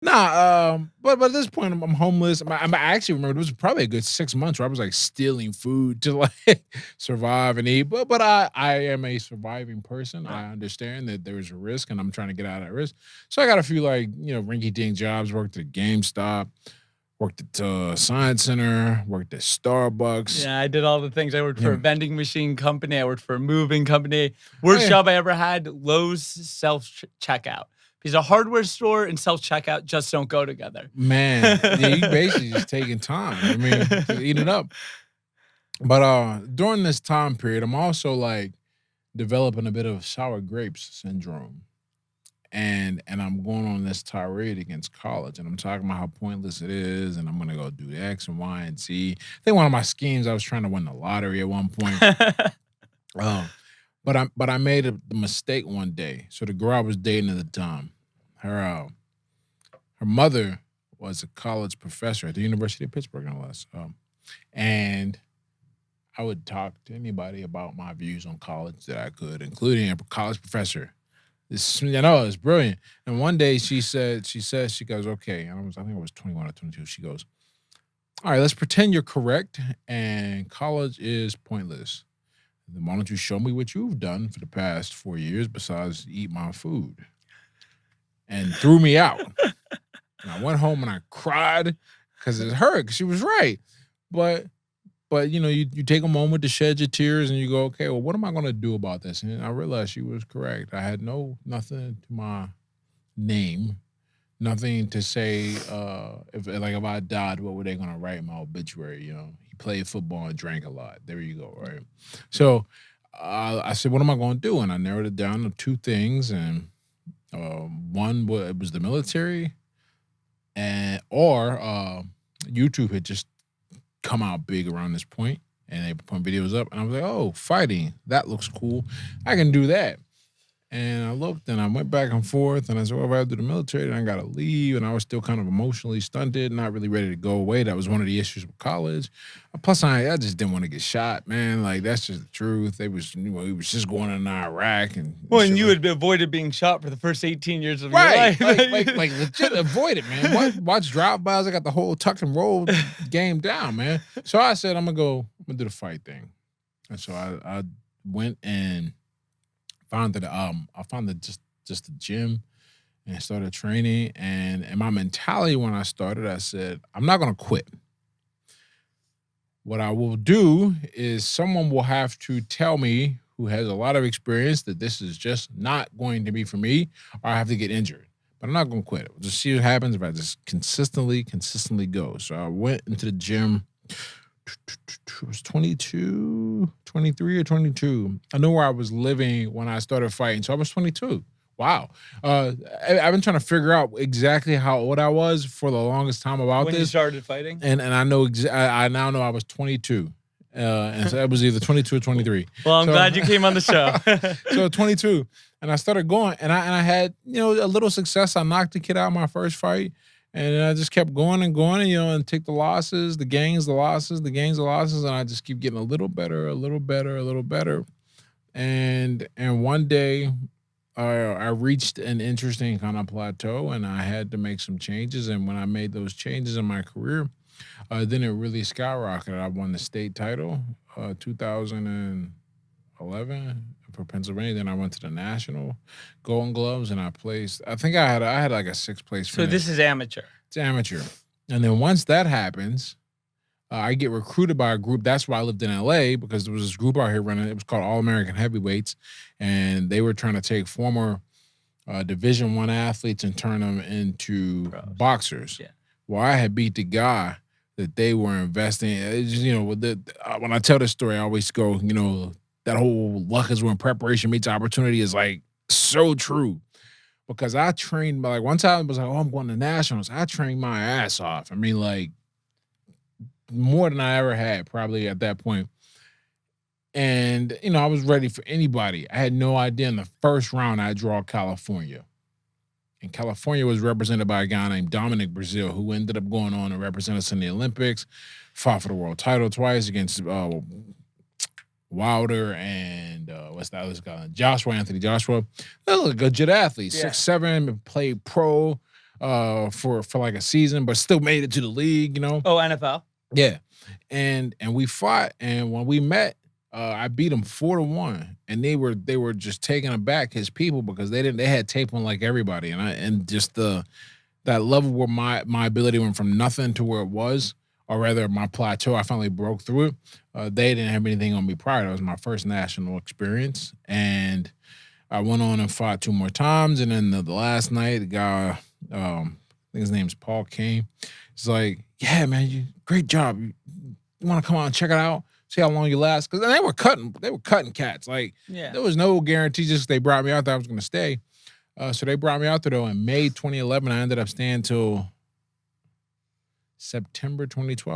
but at this point, I'm homeless. I actually remember it was probably a good 6 months where I was like stealing food to like survive and eat. But I am a surviving person. Yeah. I understand that there's a risk, and I'm trying to get out of that risk. So I got a few like rinky dink jobs. Worked at GameStop, worked at Science Center, worked at Starbucks. Yeah, I did all the things. I worked for a Yeah. vending machine company. I worked for a moving company. Oh Worst yeah, job I ever had, Lowe's self-checkout. Because a hardware store and self-checkout just don't go together. man. Yeah, you basically just taking time. I mean, just eat it up. But during this time period, I'm also like developing a bit of sour grapes syndrome. And I'm going on this tirade against college, and I'm talking about how pointless it is, and I'm gonna go do X and Y and Z. I think one of my schemes, I was trying to win the lottery at one point. Um, but I made the mistake one day. So the girl I was dating at the time, her mother was a college professor at the University of Pittsburgh, no less. And I would talk to anybody about my views on college that I could, including a college professor. It's brilliant. And one day she goes, okay. And I think I was 21 or 22. She goes, all right, let's pretend you're correct and college is pointless. Then why don't you show me what you've done for the past 4 years besides eat my food? And threw me out. And I went home and I cried because it hurt, because she was right. But you take a moment to shed your tears and you go, okay, well, what am I going to do about this? And I realized she was correct. I had nothing to my name, nothing to say. If I died, what were they going to write in my obituary? He played football and drank a lot. There you go, right? So I said, what am I going to do? And I narrowed it down to two things. And one was the military, or YouTube had just come out big around this point, and they put videos up, and I was like, oh, fighting, that looks cool. I can do that. And I looked and I went back and forth, and I said, well, if I do the military, then I got to leave. And I was still kind of emotionally stunted, not really ready to go away. That was one of the issues with college. Plus, I just didn't want to get shot, man. Like, that's just the truth. He was just going in Iraq. Well, and you had avoided being shot for the first 18 years of your right. life. Like legit avoid it, man. Watch drive-bys. I got the whole tuck and roll game down, man. So I said, I'm gonna do the fight thing. And so I went and found that I found that just the gym and started training. And my mentality when I started, I said, I'm not gonna quit. What I will do is someone will have to tell me, who has a lot of experience, that this is just not going to be for me, or I have to get injured. But I'm not gonna quit. We'll just see what happens if I just consistently go. So I went into the gym. I was 22, 23 or 22. I knew where I was living when I started fighting. So I was 22. Wow. I've been trying to figure out exactly how old I was for the longest time about when this. you started fighting? And I know I now know I was 22. And so it was either 22 or 23. Well, I'm glad you came on the show. So 22. And I started going, and I had, a little success. I knocked the kid out my first fight. And I just kept going and going, and take the losses, the gains, the losses, the gains, the losses, and I just keep getting a little better, a little better, a little better. And one day, I reached an interesting kind of plateau, and I had to make some changes. And when I made those changes in my career, then it really skyrocketed. I won the state title, 2011 for Pennsylvania. Then I went to the national Golden Gloves, and I placed. I think I had like a 6th place finish. So this is amateur. It's amateur. And then once that happens, I get recruited by a group. That's why I lived in LA, because there was this group out here running. It was called All American Heavyweights, and they were trying to take former Division I athletes and turn them into boxers. Yeah. Well, I had beat the guy that they were investing. When I tell this story, I always go, that whole luck is when preparation meets opportunity is like so true. Because I trained, like one time I was like, oh, I'm going to nationals. I trained my ass off. I mean, like more than I ever had probably at that point. And, I was ready for anybody. I had no idea in the first round I'd draw California. And California was represented by a guy named Dominic Brazil, who ended up going on to represent us in the Olympics, fought for the world title twice against Wilder and what's that other guy? Anthony Joshua. They look legit athletes, 6'7", played pro. for like a season, but still made it to the league, you know. Oh, NFL. Yeah. And we fought, and when we met, I beat him 4-1, and they were just taken aback, his people, because they had tape on like everybody, and just that level where my ability went from nothing to where it was, or rather my plateau, I finally broke through it. They didn't have anything on me prior. That was my first national experience, and I went on and fought 2 more times, and then the last night, the guy, I think his name's Paul Kane. He's like, "Yeah, man, great job. You want to come out and check it out? See how long you last?" Because they were cutting cats. Like, Yeah. there was no guarantee. Just they brought me out there, I was going to stay. So they brought me out there though in May 2011. I ended up staying till September 2012.